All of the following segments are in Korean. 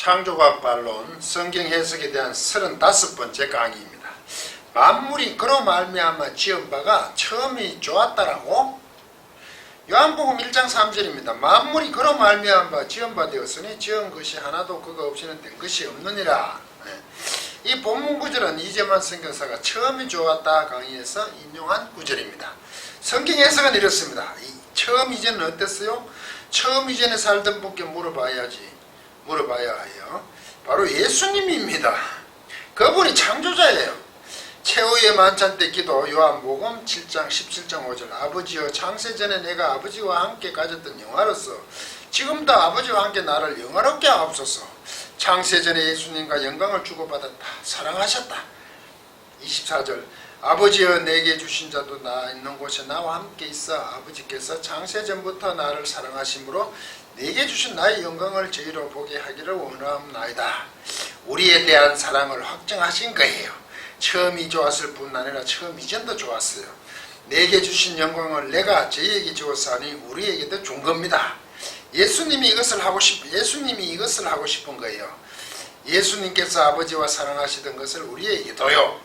창조과학 반론 성경 해석에 대한 35번째 강의입니다. 만물이 그로 말미암아 지은 바가 처음이 좋았다라고? 요한복음 1장 3절입니다. 만물이 그로 말미암아 지은 바 되었으니 지은 것이 하나도 그가 없이는 된 것이 없느니라. 이 본문 구절은 이재만 선교사가 처음이 좋았다 강의에서 인용한 구절입니다. 성경 해석은 이렇습니다. 처음 이전은 어땠어요? 처음 이전에 살던 분께 물어봐야 해요. 바로 예수님입니다. 그분이 창조자예요. 최후의 만찬 때 기도 요한복음 7장 17장 5절 아버지여 창세전에 내가 아버지와 함께 가졌던 영화로서 지금도 아버지와 함께 나를 영화롭게 하옵소서. 창세전에 예수님과 영광을 주고받았다. 사랑하셨다. 24절 아버지여 내게 주신 자도 나 있는 곳에 나와 함께 있어 아버지께서 창세전부터 나를 사랑하심으로 내게 주신 나의 영광을 저희로 보게 하기를 원하옵나이다. 우리에 대한 사랑을 확증하신 거예요. 처음이 좋았을 뿐 아니라 처음 이전도 좋았어요. 내게 주신 영광을 내가 저희에게 주어서 하니 우리에게도 준 겁니다. 예수님이 이것을 하고 싶은 거예요. 예수님께서 아버지와 사랑하시던 것을 우리에게도요.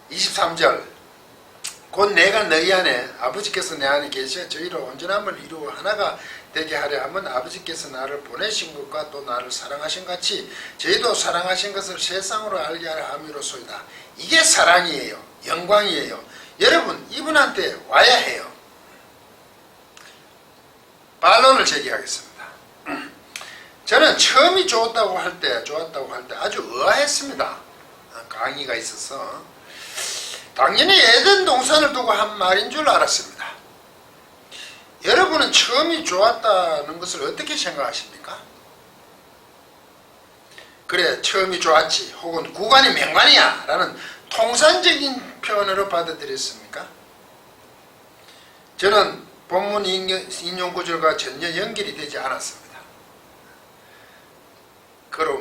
23절 곧 내가 너희 안에 아버지께서 내 안에 계셔 저희로 온전함을 이루어 하나가 되게 하려 하면 아버지께서 나를 보내신 것과 또 나를 사랑하신 같이 저희도 사랑하신 것을 세상으로 알게 하려 함이로소이다. 이게 사랑이에요. 영광이에요. 여러분 이분한테 와야 해요. 반론을 제기하겠습니다. 저는 처음이 좋았다고 할 때 아주 의아했습니다. 강의가 있어서 당연히 에덴 동산을 두고 한 말인 줄 알았습니다. 여러분은 처음이 좋았다는 것을 어떻게 생각하십니까? 그래 처음이 좋았지 혹은 구간이 맹관이야 라는 통산적인 표현으로 받아들였습니까? 저는 본문 인용 구절과 전혀 연결이 되지 않았습니다.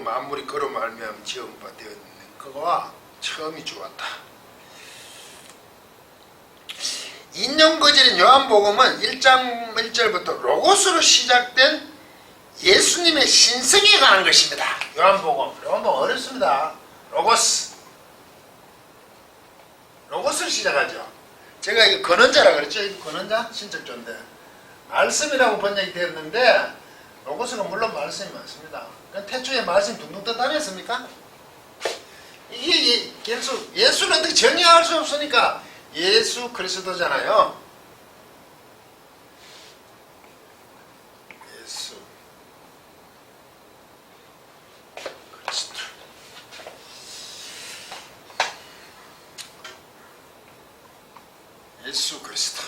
만물이 그로 말미암아 지은 바 되었는 그거와 처음이 좋았다. 인용 구절인 요한복음은 1장 1절부터 로고스로 시작된 예수님의 신성에 관한 것입니다. 요한복음 어렵습니다. 로고스를 시작하죠. 제가 이거 근원자라 그랬죠. 이거 근원자 신적조인데 말씀이라고 번역이 되었는데 로고스가 물론 말씀이 많습니다. 태초에 말씀이 둥둥 떠 다녔습니까? 이게 예수는 어떻게 정의할 수 없으니까 예수 그리스도잖아요. 예수 그리스도. 예수 그리스도.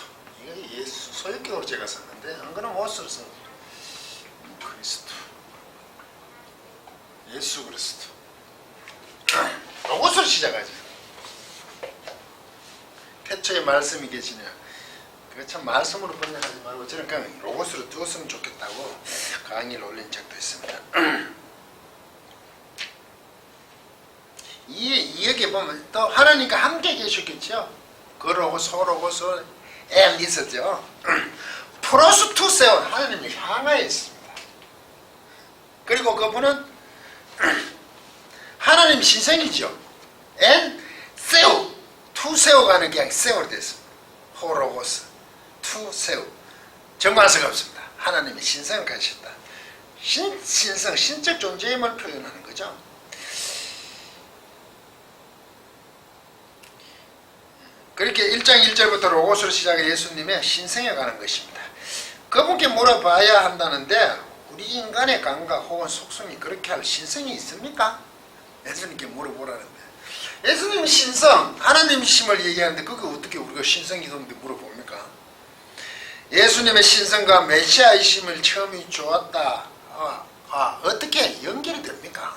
이거 예수 소유격으로 제가 썼는데 안 그러면 옷을 써. 그리스도. 예수 그리스도. 로고스를 시작하죠. 태초에 말씀이 계시냐. 그거 참 말씀으로 번역하지 말고 저는 그냥 로고스로 두었으면 좋겠다고 강의를 올린 적도 있습니다. 여기 보면 또 하나님과 함께 계셨겠죠. 그로고스, 소로고스, 앤 있었죠. 프로스 투세온 하나님이 향하에 있습니다. 그리고 그분은 하나님 신성이죠. 앤 세우 투세우가는 그냥 세우로 됐습니다. 호로고스 투세우 정관사가 없습니다. 하나님이 신성을 가지셨다. 신성 신적 존재임을 표현하는 거죠. 그렇게 1장 1절부터 로고스로 시작해 예수님의 신성에 관한 것입니다. 그분께 물어봐야 한다는데 우리 인간의 감각 혹은 속성이 그렇게 할 신성이 있습니까? 예수님께 물어보라는데 예수님이 신성, 하나님이심을 얘기하는데 그거 어떻게 우리가 신성이 있는데 물어봅니까? 예수님의 신성과 메시아이심을 처음이 좋았다. 어떻게 연결이 됩니까?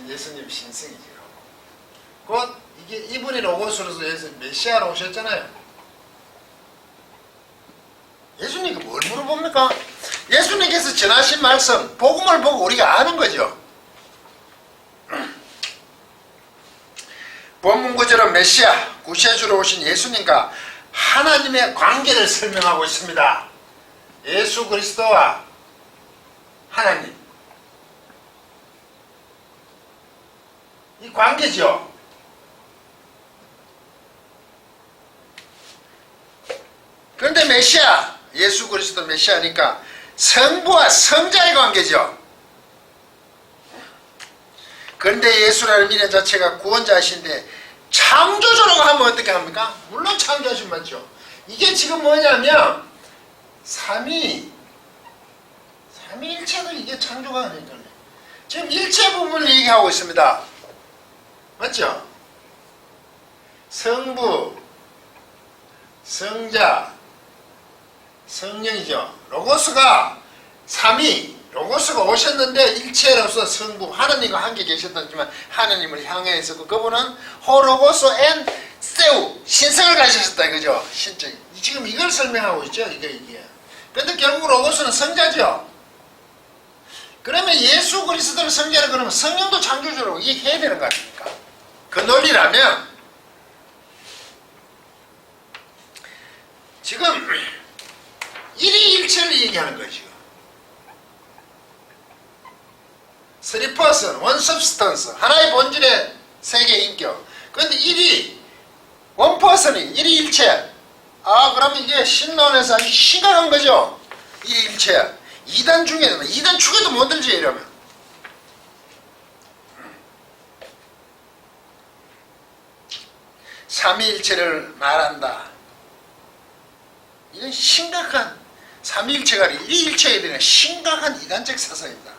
예수님 신성이죠. 곧 이분이 로고스로서 메시아로 오셨잖아요. 예수님께 뭘 물어봅니까? 예수님께서 전하신 말씀, 복음을 보고 우리가 아는 거죠. 본문 구절은 메시아, 구세주로 오신 예수님과 하나님의 관계를 설명하고 있습니다. 예수 그리스도와 하나님 이 관계죠. 그런데 메시아 예수 그리스도 메시아니까 성부와 성자의 관계죠. 그런데 예수라는 이름 자체가 구원자이신데 창조주라고 하면 어떻게 합니까? 물론 창조하신 맞죠. 이게 지금 뭐냐면 삼위일체도 이게 창조가 아니잖아요. 지금 일체 부분을 얘기하고 있습니다. 맞죠? 성부, 성자, 성령이죠. 로고스가 삼위, 로고스가 오셨는데 일체로서 성부, 하나님과 함께 계셨다지만 하나님을 향해 있었고 그분은 호로고스 앤 세우, 신성을 가지셨다 이거죠. 신적. 지금 이걸 설명하고 있죠. 이게. 근데 결국 로고스는 성자죠. 그러면 예수 그리스도를 성자라 그러면 성령도 창조주라고 얘기해야 되는 거 아닙니까? 그 논리라면 지금 일위일체를 얘기하는 거죠. Three person, one substance, 하나의 본질의 세계 인격. 그런데 one person이 일위일체. 그러면 이게 신론에서 아주 심각한 거죠. 일위일체. 이단 축에도 못 들지 이러면. 삼위일체를 말한다. 이건 심각한 삼위일체가 아니라 일위일체에 대한 심각한 이단적 사상입니다.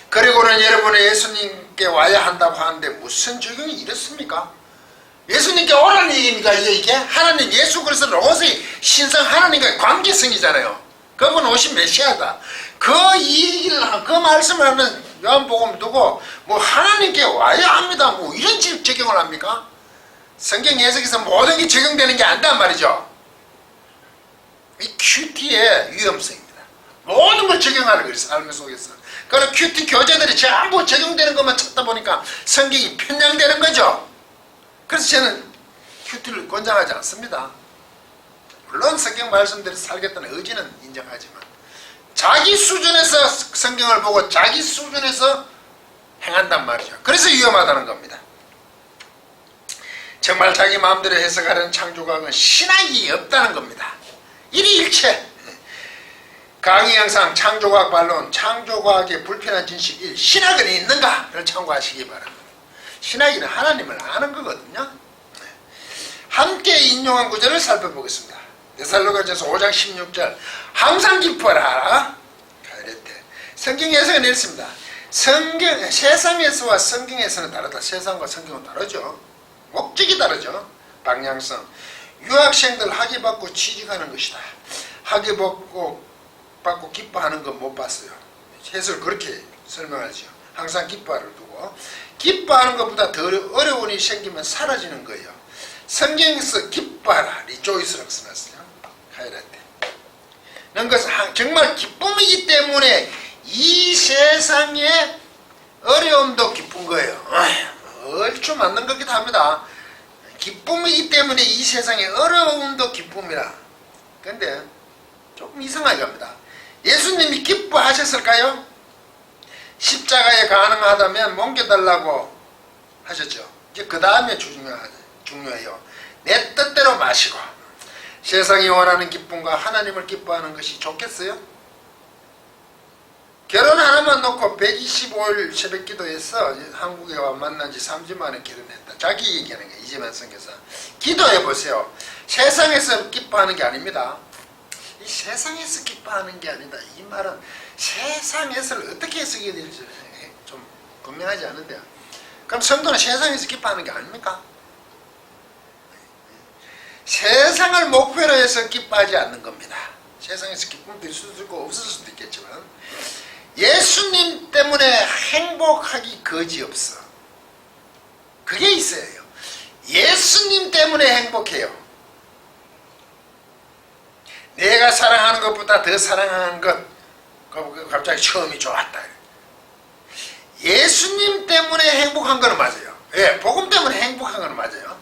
그리고는 여러분은 예수님께 와야 한다고 하는데 무슨 적용이 이렇습니까? 예수님께 오라는 얘기입니까? 이게 하나님 예수 그리스도 로고스의 신성 하나님과의 관계성이잖아요. 그분 오신 메시아다. 그 얘기를 그 말씀을 하는 요한복음 두고 뭐 하나님께 와야 합니다. 뭐 이런 적용을 합니까? 성경 해석에서 모든 게 적용되는 게 아니단 말이죠. 이 큐티의 위험성입니다. 모든 걸 적용하는 거예요. 삶 속에서. 그래서 큐티 교재들이 전부 적용되는 것만 찾다 보니까 성경이 편향되는 거죠. 그래서 저는 큐티를 권장하지 않습니다. 물론 성경 말씀대로 살겠다는 의지는 인정하지만 자기 수준에서 성경을 보고 자기 수준에서 행한단 말이죠. 그래서 위험하다는 겁니다. 정말 자기 마음대로 해석하려는 창조과학은 신학이 없다는 겁니다. 일위일체. 강의 영상 창조과학 반론, 창조과학의 불편한 진실 1, 신학은 있는가를 참고하시기 바랍니다. 신학이는 하나님을 아는 거거든요. 함께 인용한 구절을 살펴보겠습니다. 데살로니가전서 5장 16절 항상 기뻐라. 이랬대. 성경 해석은 이렇습니다. 세상에서와 성경에서는 다르다. 세상과 성경은 다르죠. 목적이 다르죠. 방향성. 유학생들 학위 받고 취직하는 것이다. 학위 받고 기뻐하는 건 못 봤어요. 해석을 그렇게 설명하죠. 항상 기뻐를 두고 기뻐하는 것보다 더 어려운 일이 생기면 사라지는 거예요. 성경에서 기뻐하라 리조이스라고 써놨어요. 하이라테. 그런 것은 정말 기쁨이기 때문에 이 세상의 어려움도 기쁜 거예요. 얼추 맞는 거기도 합니다. 기쁨이기 때문에 이 세상의 어려움도 기쁨이라. 근데 조금 이상하게 합니다. 예수님이 기뻐하셨을까요? 십자가에 가능하다면 옮겨달라고 하셨죠. 이제 그 다음에 중요해요. 내 뜻대로 마시고 세상이 원하는 기쁨과 하나님을 기뻐하는 것이 좋겠어요? 결혼 하나만 놓고 125일 새벽 기도해서 한국에 와 만난 지 3주 만에 결혼했다. 자기 얘기하는 거예요. 이재만 선교사. 기도해 보세요. 세상에서 기뻐하는 게 아닙니다. 이 세상에서 기뻐하는 게 아니다. 이 말은 세상에서를 어떻게 쓰게 될지 좀 분명하지 않은데요. 그럼 성도는 세상에서 기뻐하는 게 아닙니까? 세상을 목표로 해서 기뻐하지 않는 겁니다. 세상에서 기쁨도 있을 수도 있고 없을 수도 있겠지만 예수님 때문에 행복하기 거지없어. 그게 있어야 해요. 예수님 때문에 행복해요. 내가 사랑하는 것보다 더 사랑하는 것 갑자기 처음이 좋았다. 예수님 때문에 행복한 건 맞아요. 예, 복음 때문에 행복한 건 맞아요.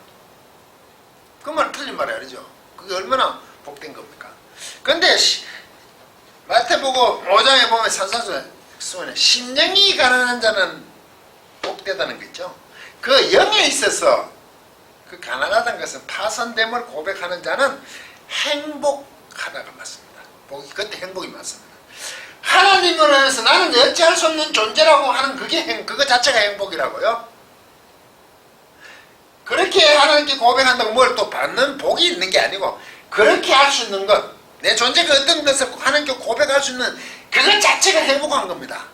그 말 틀린 말이 아니죠. 그게 얼마나 복된 겁니까? 근데 야고보 5장에 보면 산산수훈에 심령이 가난한 자는 복되다는 거 있죠. 그 영에 있어서 그 가난하다는 것은 파선됨을 고백하는 자는 행복하다가 맞습니다. 복이 그때 행복이 맞습니다. 하나님을 위해서 나는 어찌할 수 없는 존재라고 하는 그거 자체가 행복이라고요. 그렇게 하나님께 고백한다고 뭘 또 받는 복이 있는 게 아니고 그렇게 할 수 있는 것, 내 존재가 어떤 것을 하나님께 고백할 수 있는 그것 자체가 행복한 겁니다.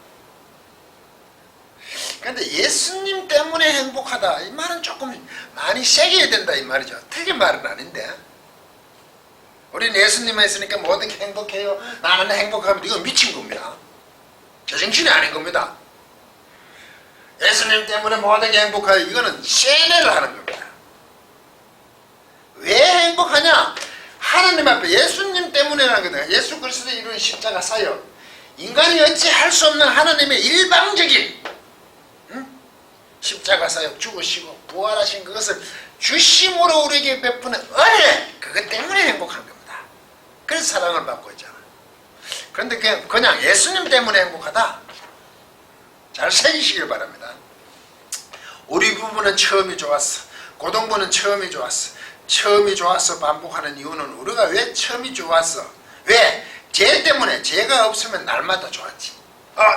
그런데 예수님 때문에 행복하다 이 말은 조금 많이 세게 해야 된다 이 말이죠. 틀린 말은 아닌데 우리는 예수님만 있으니까 모든 게 행복해요. 나는 행복하면 이거 미친 겁니다. 제정신이 아닌 겁니다. 예수님 때문에 모든 게 행복해요. 이거는 세뇌를 하는 겁니다. 왜 행복하냐? 하나님 앞에 예수님 때문에라는 거다. 예수 그리스도의 이루는 십자가 사역, 인간이 어찌 할 수 없는 하나님의 일방적인 십자가 사역, 죽으시고 부활하신 그것을 주심으로 우리에게 베푸는 은혜, 그것 때문에 행복한 겁니다. 그래서 사랑을 받고 있잖아. 그런데 그냥 예수님 때문에 행복하다? 잘 새기시길 바랍니다. 우리 부부는 처음이 좋았어. 고동부는 처음이 좋았어. 처음이 좋아서 반복하는 이유는 우리가 왜 처음이 좋았어? 왜? 죄 때문에. 죄가 없으면 날마다 좋았지.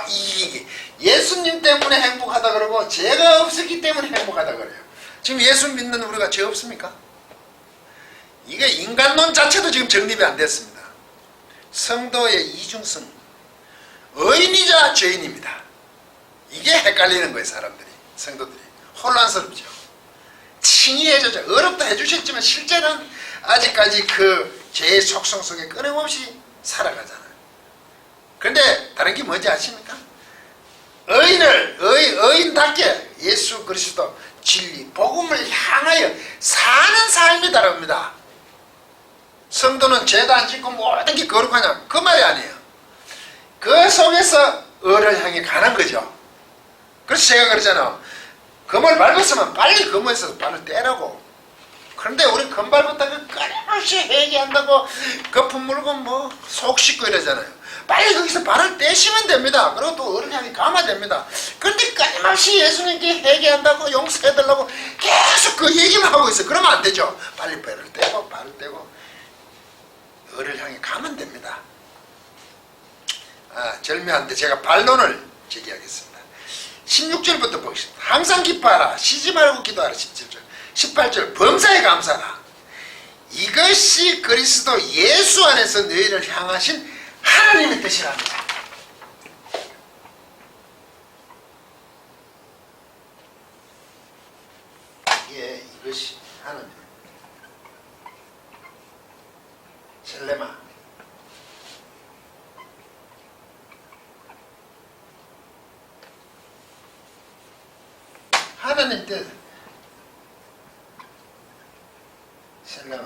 이게 예수님 때문에 행복하다 그러고 죄가 없었기 때문에 행복하다 그래요. 지금 예수 믿는 우리가 죄 없습니까? 이게 인간론 자체도 지금 정립이 안 됐습니다. 성도의 이중성, 의인이자 죄인입니다. 이게 헷갈리는 거예요. 사람들이, 성도들이 혼란스럽죠. 칭의해줘서 어렵다 해주셨지만 실제는 아직까지 그 죄의 속성 속에 끊임없이 살아가잖아요. 그런데 다른 게 뭔지 아십니까? 의인답게 예수 그리스도 진리 복음을 향하여 사는 삶이 다릅니다. 성도는 죄도 안 짓고 모든 게 거룩하냐 그 말이 아니에요. 그 속에서 의를 향해 가는 거죠. 그래서 제가 그러잖아요. 금을 밟았으면 빨리 금에서 발을 떼라고. 그런데 우리 금 밟았다가 끊임없이 회개한다고 거품 물고 뭐 속 씻고 이러잖아요. 빨리 거기서 발을 떼시면 됩니다. 그리고 또 의를 향해 가면 됩니다. 그런데 끊임없이 예수님께 회개한다고 용서해달라고 계속 그 얘기만 하고 있어요. 그러면 안 되죠. 빨리 발을 떼고 의를 향해 가면 됩니다. 절묘한데 제가 반론을 제기하겠습니다. 16절부터 보겠습니다. 항상 기뻐하라. 쉬지 말고 기도하라. 17절. 18절. 범사에 감사하라. 이것이 그리스도 예수 안에서 너희를 향하신 하나님의 뜻이랍니다. 이것이 하나님. 셀레마. 하나님 뜻. 셀레마.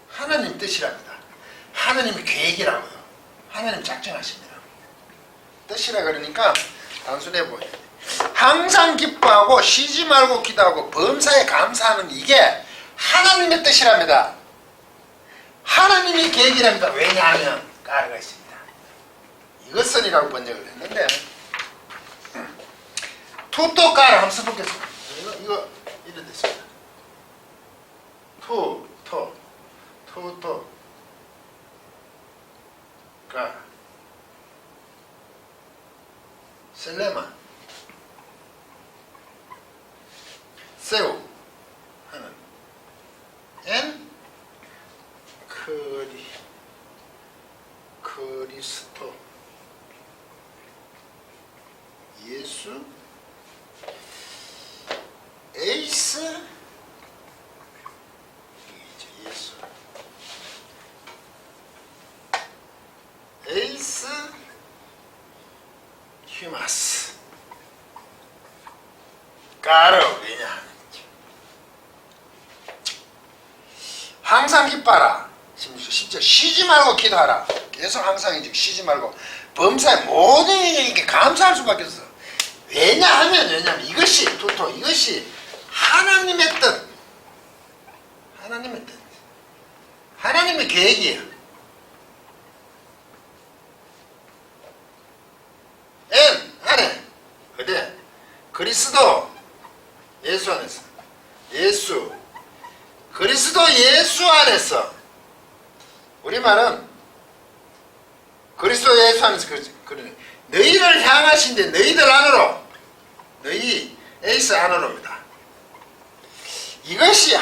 하나님 뜻이랍니다. 하나님의 계획이라고요. 하나님 작정하십니다. 뜻이라 그러니까 단순해 보여요. 항상 기뻐하고 쉬지 말고 기도하고 범사에 감사하는 이게 하나님의 뜻이랍니다. 하나님의 계획이랍니다. 왜냐하면 까르가 있습니다. 이것은이라고 번역을 했는데 투또 까르 한번 써보겠습니다. 이거 이런 데 있습니다. 투또 까르 셀레마 세우 하는 엔 그리스도 예수 에이스 예수 에이스 휴마스 까르 왜냐 항상 기뻐하라. 10절 쉬지 말고 기도하라. 계속 항상이지 쉬지 말고 범사에 모든 일에게 감사할 수밖에 없어. 왜냐하면 이것이 이것이 하나님의 뜻, 하나님의 계획이에요. 그리스도 예수 안에서 예수 그리스도 예수 안에서 우리말은 그리스도 예수 안에서 너희를 향하신데 너희들 안으로 너희 에이스 안으로입니다. 이것이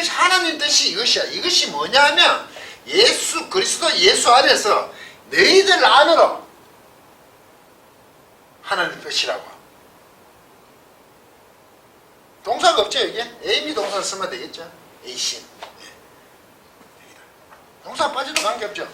하나님 뜻이 이것이야. 이것이 뭐냐면 예수 그리스도 예수 안에서 너희들 안으로 하나님 뜻이라고. 동사가 없죠 이게? 에이미 동사를 쓰면 되겠죠. 에이신 동사 빠져도 관계없죠.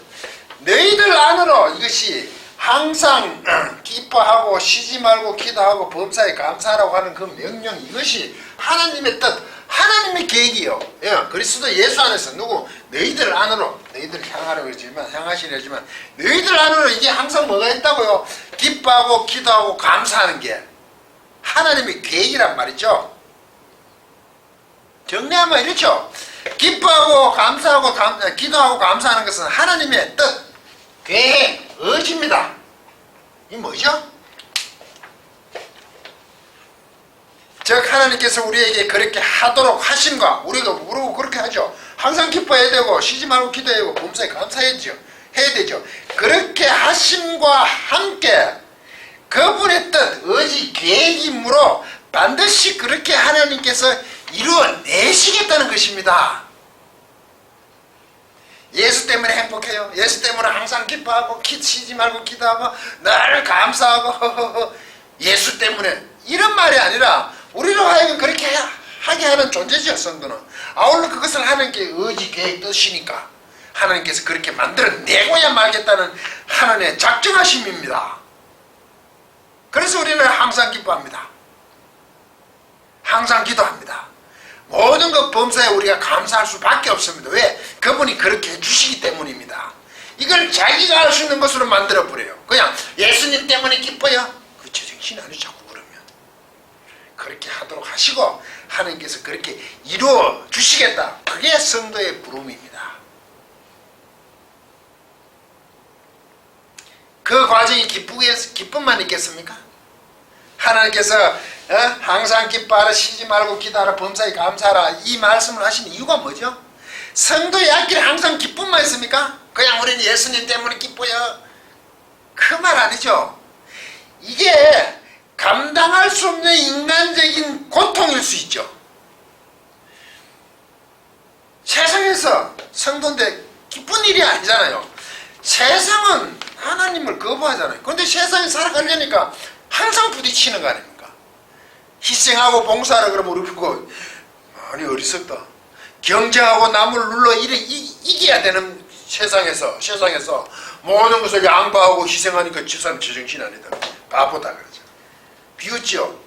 너희들 안으로 이것이 항상 기뻐하고 쉬지 말고 기도하고 범사에 감사하라고 하는 그 명령 이것이 하나님의 뜻 하나님의 계획이요. 예, 그리스도 예수 안에서 누구 너희들 안으로 너희들 향하라고 그러지만 향하시려지만 너희들 안으로 이게 항상 뭐가 있다고요? 기뻐하고 기도하고 감사하는 게 하나님의 계획이란 말이죠. 정리하면 이렇죠. 기뻐하고 감사하고 기도하고 감사하는 것은 하나님의 뜻, 계획, 의지입니다. 이 뭐죠? 즉 하나님께서 우리에게 그렇게 하도록 하신과 우리가 그렇게 하죠. 항상 기뻐해야 되고 쉬지 말고 기도해야 되고 범사에 감사해야 되죠. 그렇게 하심과 함께 그분의 뜻, 의지, 계획이므로 반드시 그렇게 하나님께서 이루어내시겠다는 것입니다. 예수 때문에 행복해요. 예수 때문에 항상 기뻐하고 쉬지 말고 기도하고 늘 감사하고 예수 때문에 이런 말이 아니라 우리로 하여금 그렇게 하게 하는 존재죠. 성도는 아울러 그것을 하나님께 의지 계획 뜻이니까 하나님께서 그렇게 만들어내고야 말겠다는 하나님의 작정하심입니다. 그래서 우리는 항상 기뻐합니다. 항상 기도합니다. 모든 것 범사에 우리가 감사할 수밖에 없습니다. 왜? 그분이 그렇게 해주시기 때문입니다. 이걸 자기가 할 수 있는 것으로 만들어버려요. 그냥 예수님 때문에 기뻐요. 그 제정신이 아니죠. 자꾸 그러면 그렇게 하도록 하시고 하나님께서 그렇게 이루어 주시겠다. 그게 성도의 부름입니다. 그 과정이 기쁨만 있겠습니까? 하나님께서 항상 기뻐하라 쉬지 말고 기도하라 범사에 감사하라 이 말씀을 하신 이유가 뭐죠? 성도의 앞길에 항상 기쁨만 있습니까? 그냥 우리는 예수님 때문에 기뻐요. 그 말 아니죠. 이게 감당할 수 없는 인간적인 고통일 수 있죠. 세상에서 성도인데 기쁜 일이 아니잖아요. 세상은 하나님을 거부하잖아요. 그런데 세상에 살아가려니까 항상 부딪히는 거 아닙니까? 희생하고 봉사하라 그러면 우리 그거 많이 어리석다. 경쟁하고 남을 눌러 이겨야 되는 세상에서 모든 것을 양보하고 희생하니까 저 사람 제정신 아니다. 바보다 그러죠. 비웃죠.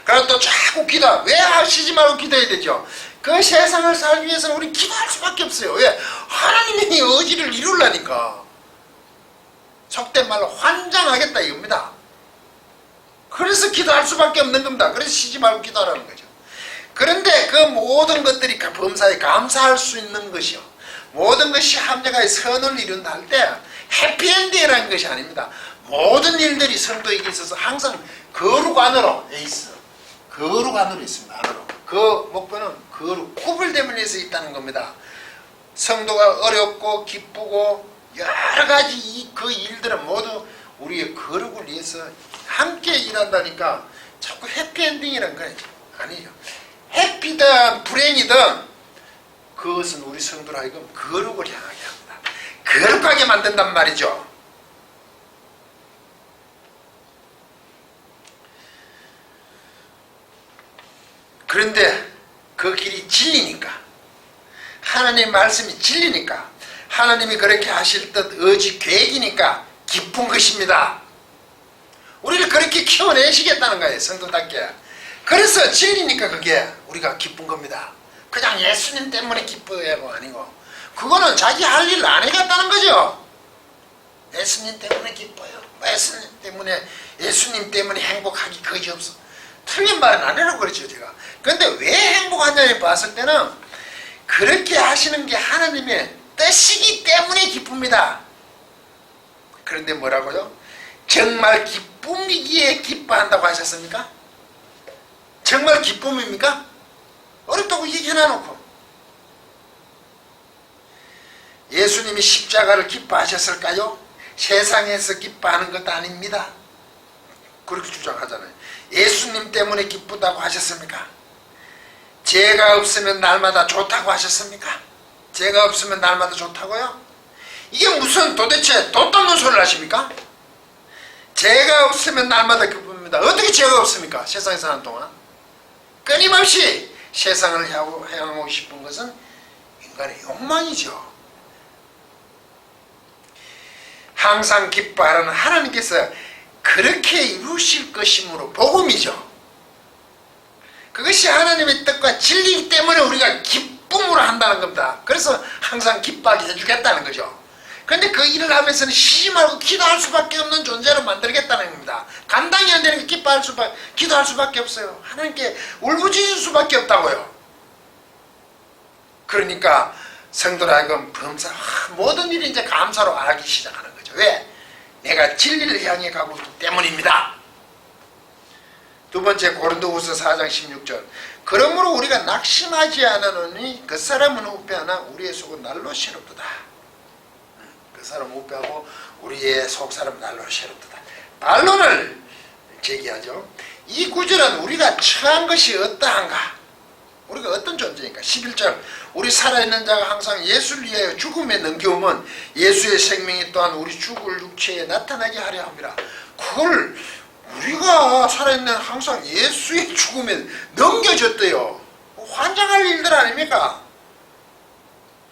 그래서 또 자꾸 기도. 왜 하시지 말고 기도해야 되죠? 그 세상을 살기 위해서는 우리 기도할 수밖에 없어요. 왜? 하나님의 의지를 이루려니까. 속된 말로 환장하겠다 이겁니다. 그래서 기도할 수밖에 없는 겁니다. 그래서 쉬지 말고 기도하라는 거죠. 그런데 그 모든 것들이 범사에 감사할 수 있는 것이요. 모든 것이 합력하여 선을 이룬다 할 때 해피엔딩이라는 것이 아닙니다. 모든 일들이 성도에게 있어서 항상 거룩 안으로 있어. 거룩 안으로 있습니다. 안으로. 그 목표는 거룩, 구별됨을 위해서 있다는 겁니다. 성도가 어렵고 기쁘고 여러 가지 그 일들은 모두 우리의 거룩을 위해서 함께 일한다니까 자꾸 해피엔딩이라는 건 아니죠. 해피든 불행이든 그것은 우리 성도로 하여금 거룩을 향하게 합니다. 거룩하게 만든단 말이죠. 그런데 그 길이 진리니까 하나님의 말씀이 진리니까 하나님이 그렇게 하실 듯 의지 계획이니까 기쁜 것입니다. 우리를 그렇게 키워내시겠다는 거예요. 성도답게. 그래서 진리니까 그게 우리가 기쁜 겁니다. 그냥 예수님 때문에 기뻐해가 아니고 그거는 자기 할 일 안 해갔다는 거죠. 예수님 때문에 기뻐요. 예수님 때문에 행복하기 거지없어. 틀린 말은 아니라고 그랬죠 제가. 그런데 왜 행복하냐고 봤을 때는 그렇게 하시는 게 하나님의 뜻이기 때문에 기쁩니다. 그런데 뭐라고요? 정말 기쁨이기에 기뻐한다고 하셨습니까? 정말 기쁨입니까? 어렵다고 얘기해놔놓고. 예수님이 십자가를 기뻐하셨을까요? 세상에서 기뻐하는 것도 아닙니다. 그렇게 주장하잖아요. 예수님 때문에 기쁘다고 하셨습니까? 죄가 없으면 날마다 좋다고 하셨습니까? 죄가 없으면 날마다 좋다고요? 이게 무슨 도대체 돛 없는 소리를 하십니까? 죄가 없으면 날마다 기쁩니다. 어떻게 죄가 없습니까? 세상에 사는 동안 끊임없이 세상을 향하고 싶은 것은 인간의 욕망이죠. 항상 기뻐하라는 하나님께서 그렇게 이루실 것이므로 복음이죠. 그것이 하나님의 뜻과 진리이기 때문에 우리가 기쁨으로 한다는 겁니다. 그래서 항상 기뻐하게 해주겠다는 거죠. 그런데 그 일을 하면서는 쉬지 말고 기도할 수밖에 없는 존재로 만들겠다는 겁니다. 감당이 안 되는 게 기도할 수밖에 없어요. 하나님께 울부짖을 수밖에 없다고요. 그러니까 성도로 하여금 범사 모든 일이 이제 감사로 하기 시작하는 거죠. 왜? 내가 진리를 향해 가고 있기 때문입니다. 두 번째, 고린도후서 4장 16절. 그러므로 우리가 낙심하지 않으니 그 사람은 우패하나 우리의 속은 날로 새롭도다. 그 사람은 우패하고 우리의 속 사람은 날로 새롭도다. 반론을 제기하죠. 이 구절은 우리가 처한 것이 어떠한가? 우리가 어떤 존재인가? 11절. 우리 살아있는 자가 항상 예수를 위하여 죽음에 넘겨오면 예수의 생명이 또한 우리 죽을 육체에 나타나게 하려 합니다. 그걸 우리가 살아있는 항상 예수의 죽음에 넘겨졌대요. 환장할 일들 아닙니까?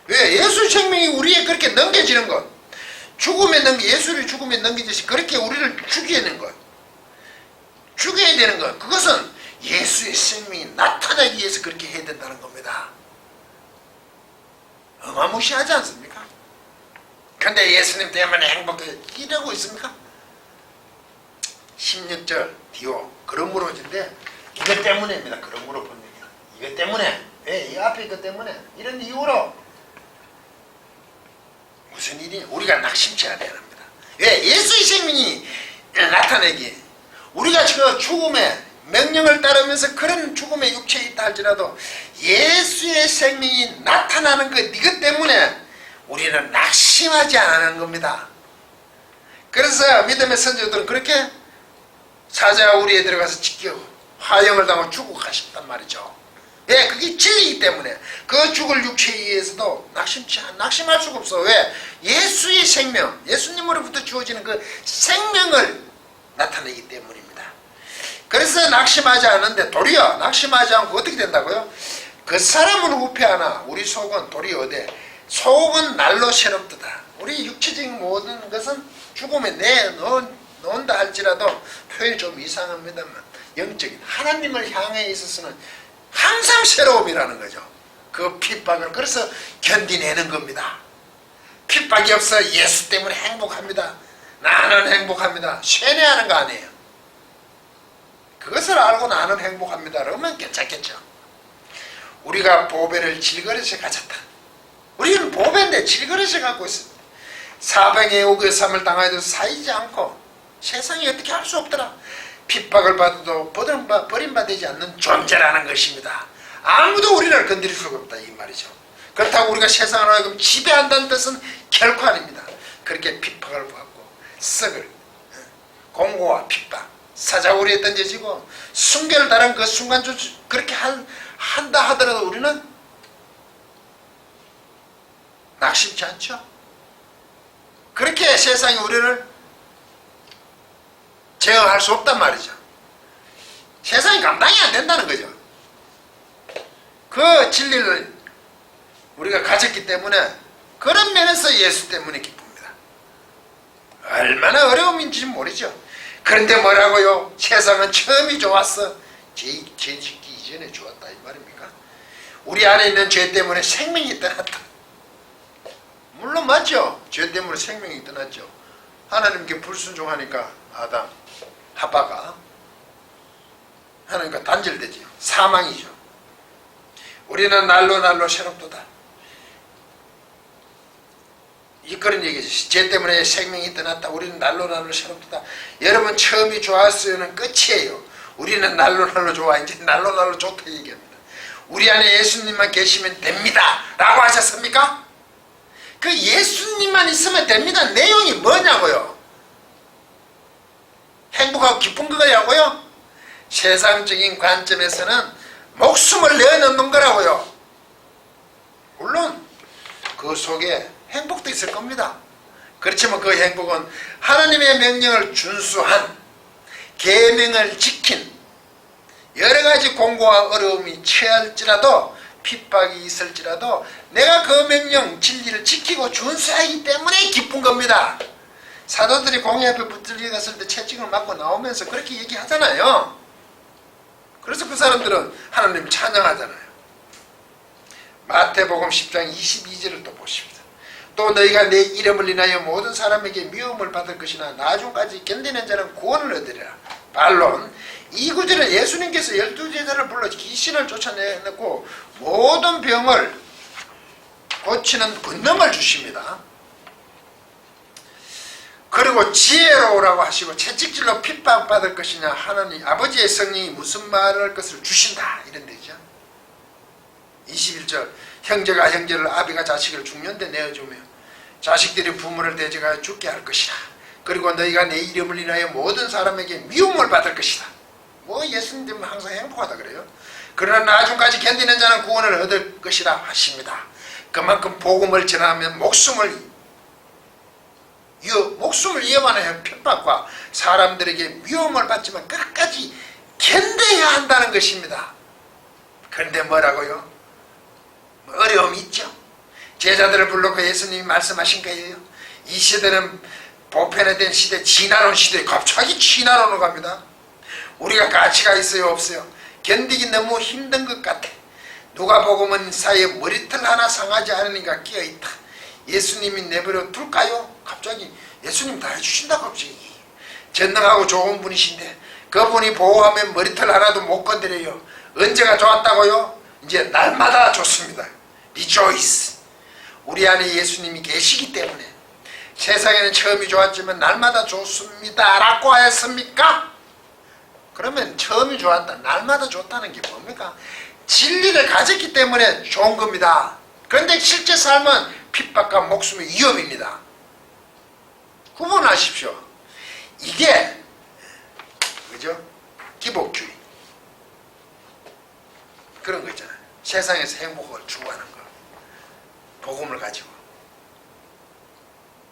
왜? 예수의 생명이 우리에 그렇게 넘겨지는 것, 예수를 죽음에 넘겨지시 그렇게 우리를 죽이는 것, 죽여야 되는 것, 그것은 예수의 생명이 나타나기 위해서 그렇게 해야 된다는 겁니다. 어마무시하지 않습니까? 그런데 예수님 때문에 행복해 이러고 있습니까? 16절 디오 그러므로인데 이것 때문에입니다. 그러므로 본 얘기야. 이것 때문에. 왜? 이 앞에 이것 때문에. 이런 이유로 무슨 일이 우리가 낙심치 않아야 합니다. 왜? 예수의 생명이 나타내기. 우리가 저 죽음에 명령을 따르면서 그런 죽음의 육체에 있다 할지라도 예수의 생명이 나타나는 것 이것 때문에 우리는 낙심하지 않는 겁니다. 그래서 믿음의 선조들은 그렇게 사자가 우리에 들어가서 지켜 화형을 당하고 죽고 가셨단 말이죠. 왜? 그게 진리이기 때문에 그 죽을 육체에 의해서도 낙심할 수가 없어. 왜? 예수의 생명, 예수님으로부터 주어지는 그 생명을 나타내기 때문입니다. 그래서 낙심하지 않는데 도리어 낙심하지 않고 어떻게 된다고요? 그 사람은 후패하나 우리 속은 도리어 어디? 속은 날로 새롭도다. 우리 육체적인 모든 것은 죽음에 내놓는다 할지라도 표현이 좀 이상합니다만 영적인 하나님을 향해 있어서는 항상 새로움이라는 거죠. 그 핍박을 그래서 견디내는 겁니다. 핍박이 없어 예수 때문에 행복합니다. 나는 행복합니다. 쇠뇌하는 거 아니에요. 그것을 알고 나는 행복합니다. 그러면 괜찮겠죠. 우리가 보배를 질그릇에 가졌다. 우리는 보배인데 질그릇에 갖고 있습니다. 사병의 오기의 삶을 당하여도 사이지 않고 세상이 어떻게 할 수 없더라. 핍박을 받아도 버림받지 않는 존재라는 것입니다. 아무도 우리를 건드릴 수가 없다 이 말이죠. 그렇다고 우리가 세상을 하여금 지배한다는 뜻은 결코 아닙니다. 그렇게 핍박을 받고 썩을 공고와 핍박 사자우리에 던져지고 순결을 달한 그 순간조차 그렇게 한다 하더라도 우리는 낙심치 않죠. 그렇게 세상이 우리를 제어할 수 없단 말이죠. 세상이 감당이 안 된다는 거죠. 그 진리를 우리가 가졌기 때문에 그런 면에서 예수 때문에 기쁩니다. 얼마나 어려움인지 모르죠. 그런데 뭐라고요? 세상은 처음이 좋았어. 죄 짓기 이전에 좋았다 이 말입니까? 우리 안에 있는 죄 때문에 생명이 떠났다. 물론 맞죠. 죄 때문에 생명이 떠났죠. 하나님께 불순종하니까 아담 하바가 하나님과 단절되죠. 사망이죠. 우리는 날로 새롭도다. 이 그런 얘기죠. 죄 때문에 생명이 떠났다. 우리는 날로 새롭도다. 여러분 처음이 좋았어요는 끝이에요. 우리는 날로 좋아. 이제 날로 좋다 얘기합니다. 우리 안에 예수님만 계시면 됩니다 라고 하셨습니까? 그 예수님만 있으면 됩니다 내용이 뭐냐고요? 행복하고 기쁜 거냐고요? 세상적인 관점에서는 목숨을 내어놓는 거라고요. 물론 그 속에 행복도 있을 겁니다. 그렇지만 그 행복은 하나님의 명령을 준수한, 계명을 지킨, 여러가지 공고와 어려움이 처할지라도, 핍박이 있을지라도 내가 그 명령 진리를 지키고 준수하기 때문에 기쁜 겁니다. 사도들이 공회 앞에 붙들려 갔을 때 채찍을 맞고 나오면서 그렇게 얘기하잖아요. 그래서 그 사람들은 하나님 찬양하잖아요. 마태복음 10장 22절을 또 보십니다. 또 너희가 내 이름을 인하여 모든 사람에게 미움을 받을 것이나 나중까지 견디는 자는 구원을 얻으리라. 반론, 이 구절은 예수님께서 12제자를 불러 귀신을 쫓아내고 모든 병을 고치는 권능을 주십니다. 그리고 지혜로우라고 하시고 채찍질로 핍박받을 것이냐, 하나님 아버지의 성령이 무슨 말을 할 것을 주신다 이런 데죠. 21절, 형제가 형제를, 아비가 자식을 죽는데 내어주며 자식들이 부모를 대적하여 죽게 할 것이라. 그리고 너희가 내 이름을 인하여 모든 사람에게 미움을 받을 것이다. 뭐 예수님 되면 항상 행복하다 그래요. 그러나 나중까지 견디는 자는 구원을 얻을 것이라 하십니다. 그만큼 복음을 전하면 목숨을 위협하는 핍박과 사람들에게 미움을 받지만 끝까지 견뎌야 한다는 것입니다. 그런데 뭐라고요? 어려움이 있죠. 제자들을 불러고 예수님이 말씀하신 거예요. 이 시대는 보편화된 시대, 진화론 시대에 갑자기 진화론으로 갑니다. 우리가 가치가 있어요 없어요? 견디기 너무 힘든 것 같아. 누가복음은 사이에 머리털 하나 상하지 않으니까 끼어있다. 예수님이 내버려 둘까요? 갑자기 예수님 다 해주신다. 갑자기 전능하고 좋은 분이신데 그분이 보호하면 머리털 하나도 못 건드려요. 언제가 좋았다고요? 이제 날마다 좋습니다. 리조이스. 우리 안에 예수님이 계시기 때문에 세상에는 처음이 좋았지만 날마다 좋습니다 라고 하였습니까? 그러면 처음이 좋았다, 날마다 좋다는 게 뭡니까? 진리를 가졌기 때문에 좋은 겁니다. 그런데 실제 삶은 핍박과 목숨의 위험입니다. 구분하십시오. 이게 그죠? 기복주의 그런 거 있잖아요. 세상에서 행복을 추구하는 거, 복음을 가지고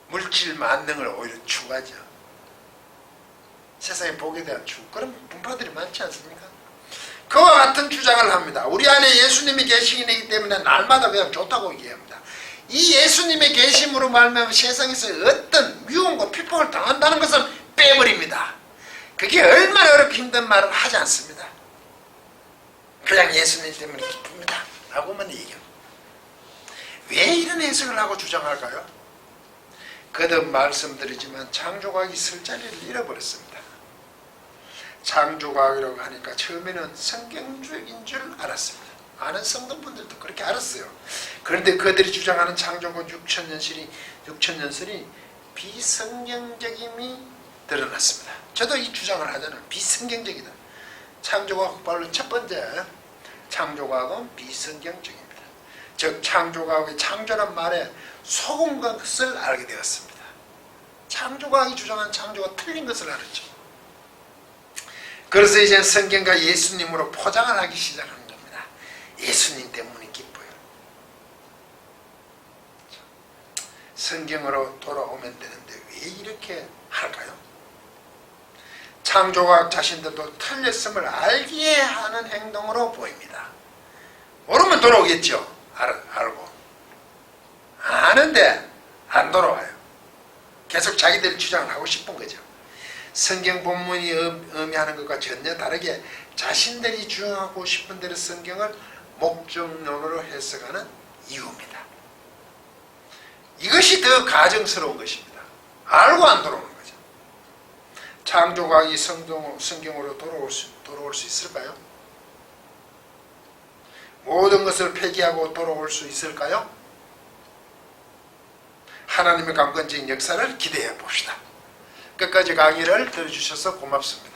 물질 만능을 오히려 추구하죠. 세상의 복에 대한 추구, 그런 분파들이 많지 않습니까? 그와 같은 주장을 합니다. 우리 안에 예수님이 계시기 때문에 날마다 그냥 좋다고 얘기합니다. 이 예수님의 계심으로 말미암아 세상에서 어떤 미움과 핍박을 당한다는 것을 빼버립니다. 그게 얼마나 어렵고 힘든 말을 하지 않습니다. 그냥 예수님 때문에 기쁩니다 라고만 얘기합니다. 왜 이런 해석을 하고 주장할까요? 거듭 말씀드리지만 창조과학이 설 자리를 잃어버렸습니다. 창조과학이라고 하니까 처음에는 성경적인 줄 알았습니다. 아는 성도분들도 그렇게 알았어요. 그런데 그들이 주장하는 창조가 6천년설이 비성경적임이 드러났습니다. 저도 이 주장을 하잖아요. 비성경적이다. 창조과학 발론 첫 번째, 창조과학은 비성경적입니다. 즉 창조과학의 창조란 말에 속은 것을 알게 되었습니다. 창조과학이 주장한 창조가 틀린 것을 알았죠. 그래서 이제 성경과 예수님으로 포장을 하기 시작합니다. 예수님 때문에 기뻐요. 성경으로 돌아오면 되는데 왜 이렇게 할까요? 창조과학 자신들도 틀렸음을 알기에 하는 행동으로 보입니다. 모르면 돌아오겠죠. 알고. 아는데 안 돌아와요. 계속 자기들 주장을 하고 싶은 거죠. 성경 본문이 의미하는 것과 전혀 다르게 자신들이 주장하고 싶은 대로 성경을 목적론으로 해석하는 이유입니다. 이것이 더 가정스러운 것입니다. 알고 안 돌아오는 거죠. 창조과학이 성경으로 돌아올 수 있을까요? 모든 것을 폐기하고 돌아올 수 있을까요? 하나님의 강권적인 역사를 기대해 봅시다. 끝까지 강의를 들어주셔서 고맙습니다.